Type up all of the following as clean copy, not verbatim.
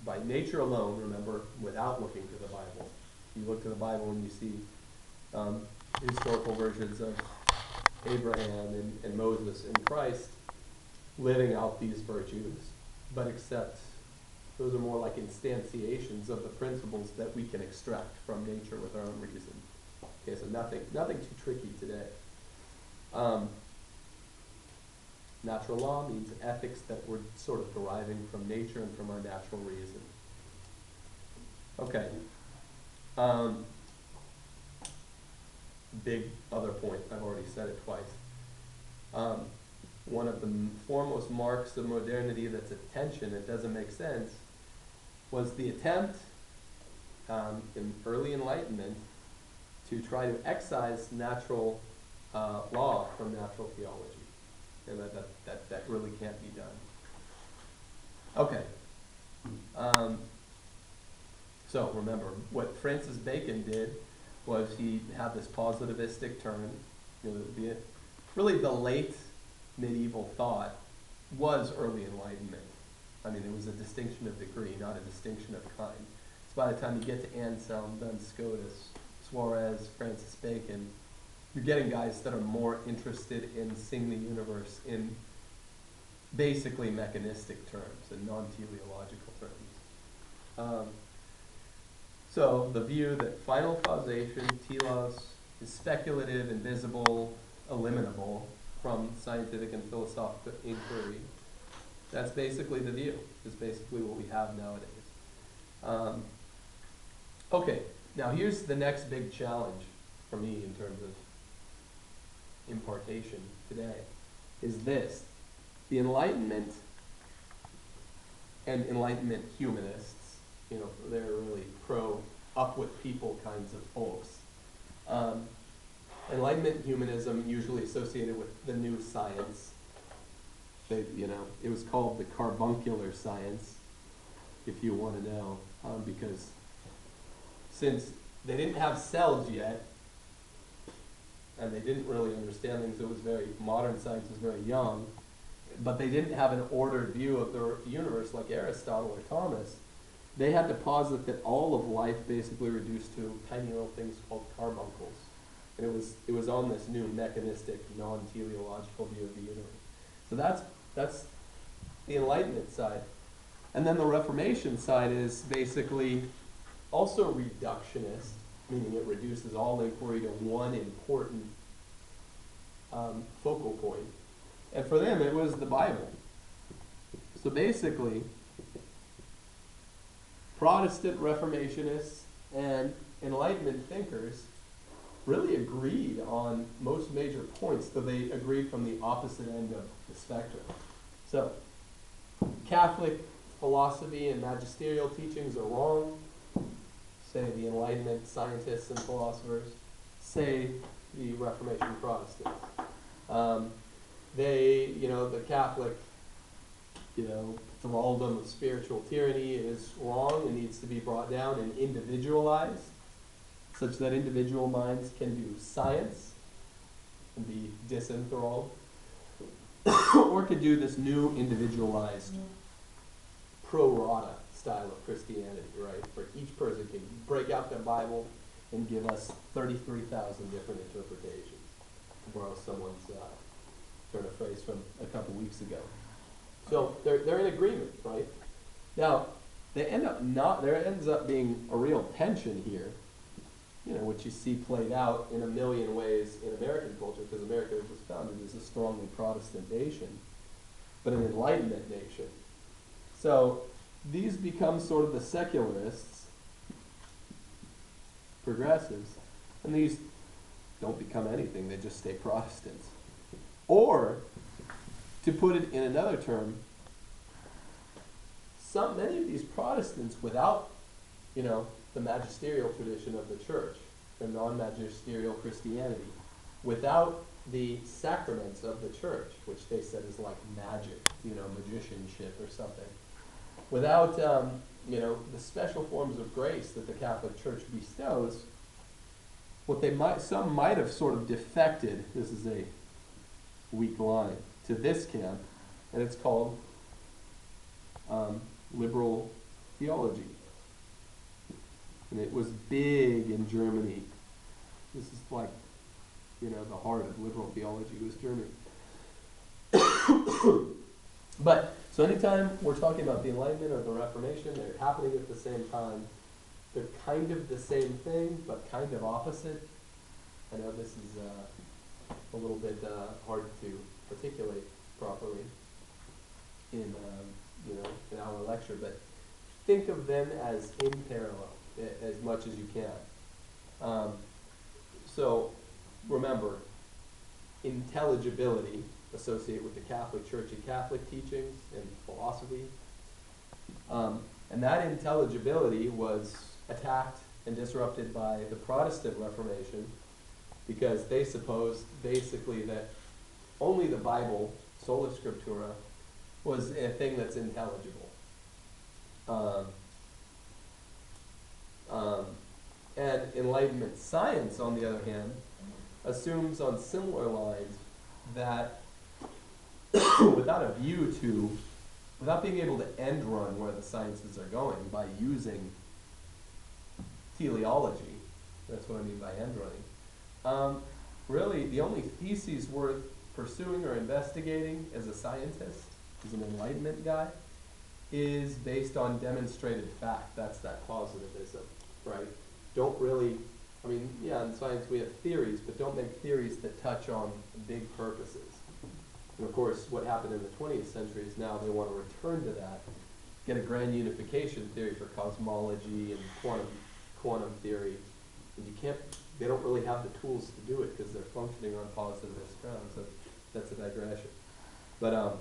by nature alone, remember, without looking to the Bible. You look to the Bible and you see historical versions of Abraham and Moses and Christ living out these virtues, but except those are more like instantiations of the principles that we can extract from nature with our own reason. Okay, so nothing too tricky today. Natural law means ethics that we're sort of deriving from nature and from our natural reason. Okay. Big other point, I've already said it twice. One of the foremost marks of modernity that's a tension that doesn't make sense was the attempt in early Enlightenment to try to excise natural law from natural theology. And that really can't be done. Okay. So remember, what Francis Bacon did was he had this positivistic turn. Really the late medieval thought was early Enlightenment. I mean, it was a distinction of degree, not a distinction of kind. So by the time you get to Anselm, Duns Scotus, Suarez, Francis Bacon, you're getting guys that are more interested in seeing the universe in basically mechanistic terms and non-teleological terms. So the view that final causation, telos, is speculative, invisible, eliminable from scientific and philosophical inquiry, that's basically the view. It's basically what we have nowadays. Okay, now here's the next big challenge for me in terms of impartation today, is this. The Enlightenment and Enlightenment humanists, they're really up with people kinds of folks. Enlightenment humanism usually associated with the new science. It was called the carbuncular science, if you want to know, because since they didn't have cells yet, and they didn't really understand things, modern science was very young, but they didn't have an ordered view of the universe like Aristotle or Thomas. They had to posit that all of life basically reduced to tiny little things called carbuncles. And it was on this new mechanistic, non-teleological view of the universe. So that's the Enlightenment side. And then the Reformation side is basically also reductionist, meaning it reduces all inquiry to one important focal point. And for them, it was the Bible. So basically, Protestant Reformationists and Enlightenment thinkers really agreed on most major points, though they agreed from the opposite end of the spectrum. So, Catholic philosophy and magisterial teachings are wrong, say the Enlightenment scientists and philosophers, say the Reformation Protestants. The Catholic, thraldom of spiritual tyranny is wrong and needs to be brought down and individualized, such that individual minds can do science and be disenthralled, or could do this new individualized pro rata style of Christianity, right? Where each person can break out their Bible and give us 33,000 different interpretations, to borrow someone's turn of phrase from a couple weeks ago. So they're in agreement, right? Now, there ends up being a real tension here, which you see played out in a million ways in American culture, because America was founded as a strongly Protestant nation, but an Enlightenment nation. So these become sort of the secularists, progressives, and these don't become anything, they just stay Protestants. Or, to put it in another term, many of these Protestants, without, the magisterial tradition of the church, the non-magisterial Christianity, without the sacraments of the church, which they said is like magic, magicianship or something, without, the special forms of grace that the Catholic Church bestows, some might have sort of defected, this is a weak line, to this camp, and it's called liberal theology. And it was big in Germany. This is like, the heart of liberal theology was Germany. But, so anytime we're talking about the Enlightenment or the Reformation, they're happening at the same time. They're kind of the same thing, but kind of opposite. I know this is a little bit hard to articulate properly in our lecture, but think of them as in parallel as much as you can. So remember, intelligibility associate with the Catholic Church and Catholic teachings and philosophy. And that intelligibility was attacked and disrupted by the Protestant Reformation because they supposed basically that only the Bible, sola scriptura, was a thing that's intelligible. And Enlightenment science, on the other hand, assumes on similar lines that without being able to end run where the sciences are going by using teleology, that's what I mean by end running, really the only theses worth pursuing or investigating as a scientist, as an Enlightenment guy, is based on demonstrated fact. That's that positivism, right? Don't really, in science we have theories, but don't make theories that touch on big purposes. And of course, what happened in the 20th century is now they want to return to that, get a grand unification theory for cosmology and quantum theory, and they don't really have the tools to do it because they're functioning on positivist grounds. So that's a digression. But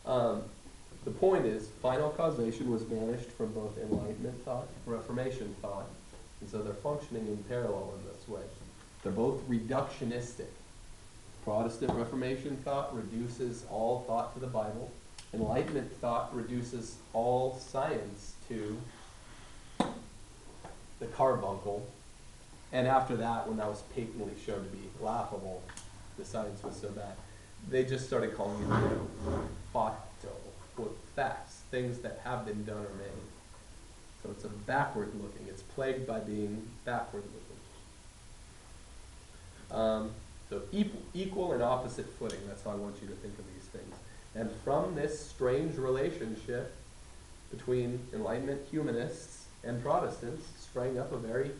the point is, final causation was banished from both Enlightenment thought, Reformation thought, and so they're functioning in parallel in this way. They're both reductionistic. Protestant Reformation thought reduces all thought to the Bible. Enlightenment thought reduces all science to the carbuncle. And after that, when that was patently shown to be laughable, the science was so bad, they just started calling it facto, quote, facts, things that have been done or made. So it's a backward looking. It's plagued by being backward looking. So equal and opposite footing, that's how I want you to think of these things. And from this strange relationship between Enlightenment humanists and Protestants sprang up a very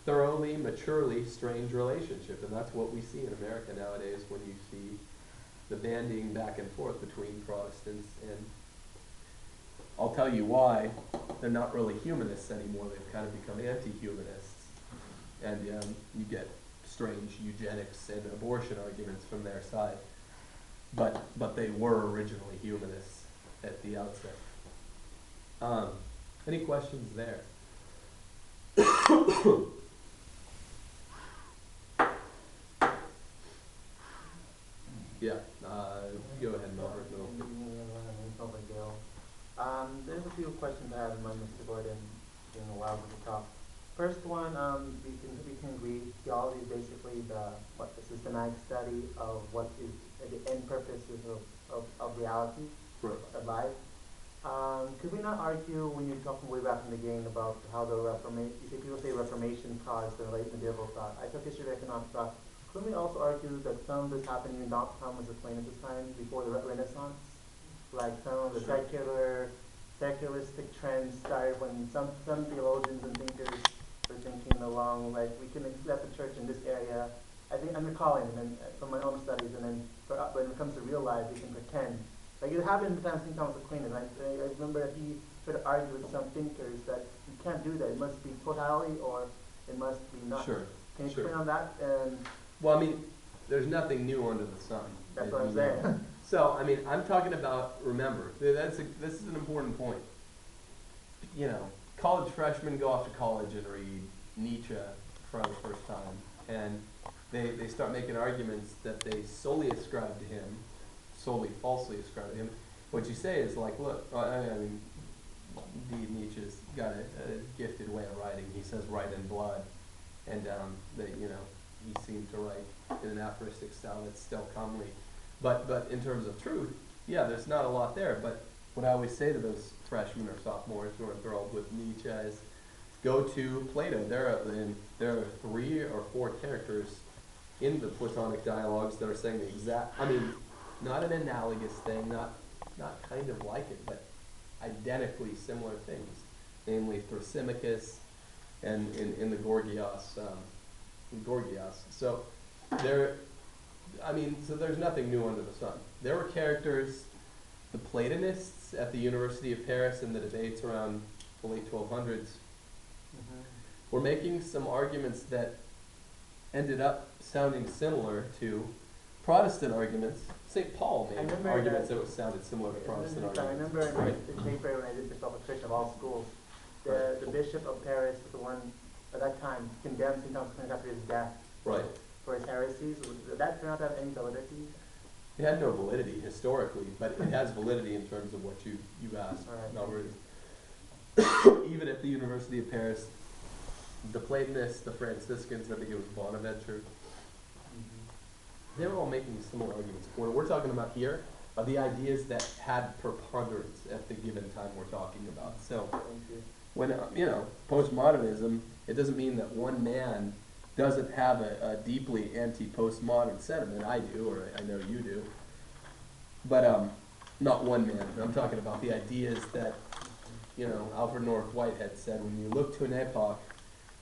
thoroughly, maturely strange relationship. And that's what we see in America nowadays when you see the bandying back and forth between Protestants and, I'll tell you why, they're not really humanists anymore. They've kind of become anti-humanists. And you get strange eugenics and abortion arguments from their side. But they were originally humanists at the outset. Any questions there? Yeah, go ahead, Melvin. There's a few questions I have in mind, Mr. Gordon, in a while with the talk. First one, we can agree theology is basically the systematic study of what is the end purposes of reality, right, of life. Could we not argue when you're talking way back in the game about how the Reformation, you see people say Reformation caused the late medieval thought. I took history of economic thought. Couldn't we also argue that some of this happened in Dr. Thomas Aquinas' time before the Renaissance? Like some of the secularistic trends started when some theologians and thinkers were thinking along, like, we can accept the church in this area. I think I'm recalling, and from my own studies, and then when it comes to real life, we can pretend. Like it happened in St. Thomas Aquinas. I remember he tried to argue with some thinkers that you can't do that. It must be totality or it must be not. Sure. Can you explain on that? And well, there's nothing new under the sun. That's what I'm saying. So, I'm talking about, remember, this is an important point. College freshmen go off to college and read Nietzsche for the first time, and they start making arguments that they solely ascribe to him, solely falsely ascribe to him. What you say is like, look, indeed Nietzsche's got a gifted way of writing. He says write in blood, and he seemed to write in an aphoristic style that's still comely. But in terms of truth, yeah, there's not a lot there. But what I always say to those freshmen or sophomores who are enthralled with Nietzsche is go to Plato. There are 3 or 4 characters in the Platonic dialogues that are saying the exact, I mean, not an analogous thing, not kind of like it, but identically similar things, namely Thrasymachus and in the Gorgias. So so there's nothing new under the sun. There were characters, the Platonists at the University of Paris in the debates around the late 1200s were making some arguments that ended up sounding similar to Protestant arguments. St. Paul I made remember arguments that- that sounded similar to Protestant I arguments. remember in Right. the paper when I did Bishop of Church of all schools, the Bishop of Paris was the one at that time condemned St. Thomas Aquinas to his death Right. for his heresies. Did that turn out to have any validity? It had no validity historically, but it has validity in terms of what you asked. All right. No worries. Even at the University of Paris, the Platonists, the Franciscans, I think it was Bonaventure, they were all making similar arguments. What we're talking about here are the ideas that had preponderance at the given time we're talking about. So Thank you. when, postmodernism, it doesn't mean that one man doesn't have a deeply anti-postmodern sentiment. I do, or I know you do. But not one man. I'm talking about the ideas that, Alfred North Whitehead said, when you look to an epoch,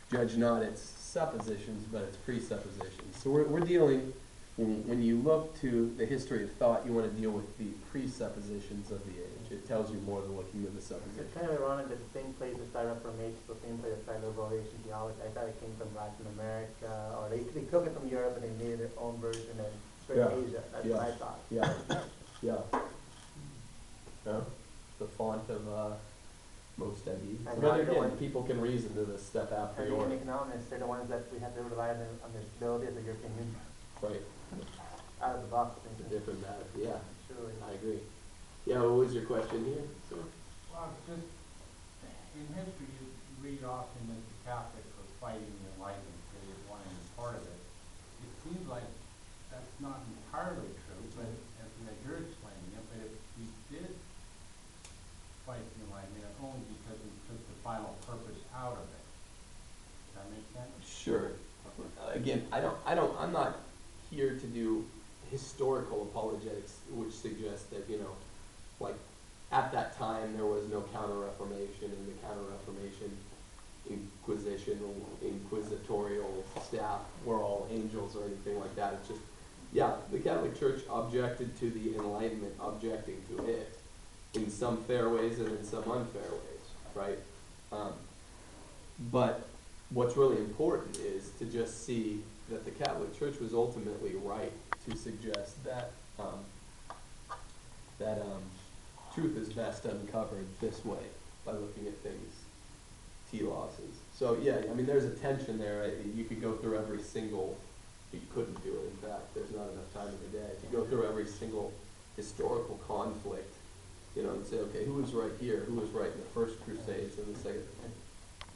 judge not its suppositions, but its presuppositions. So we're dealing, when you look to the history of thought, you want to deal with the presuppositions of the age. It tells you more than looking at the It's suppositions. kind of ironic that the same place that started Reformation, the same place that started Liberation theology, I thought it came from Latin America, or they took it from Europe and they made their own version and spread Yeah. Asia. That's Yeah. what I thought. Yeah, yeah. Yeah, the font of most ideas. And But now again, everyone- people can reason to this stuff a And priori. economists, they're the ones that we have to rely on the stability of the European Union, Right, out of the box it's a thinking. different matter, yeah, Surely. I agree. Yeah, what was your question here, sir? Well, it's just, in history, you read often that the Catholics were fighting the Enlightenment period, wanting part of it. It seems like that's not entirely true, but as you're explaining it, but if we did fight the Enlightenment, it's only because we took the final purpose out of it. Does that make sense? Sure. Again, I'm not here to do historical apologetics, which suggests that, like, at that time there was no Counter-Reformation, and the Counter-Reformation Inquisition, inquisitorial staff were all angels or anything like that. It's just, yeah, the Catholic Church objected to the Enlightenment, objecting to it in some fair ways and in some unfair ways, right? But what's really important is to just see that the Catholic Church was ultimately right to suggest that truth is best uncovered this way, by looking at things telos. So yeah, I mean, there's a tension there. Right? You could go through every single, you couldn't do it, in fact, there's not enough time in the day. If you go through every single historical conflict, and say, okay, who was right here? Who was right in the first Crusades and the second?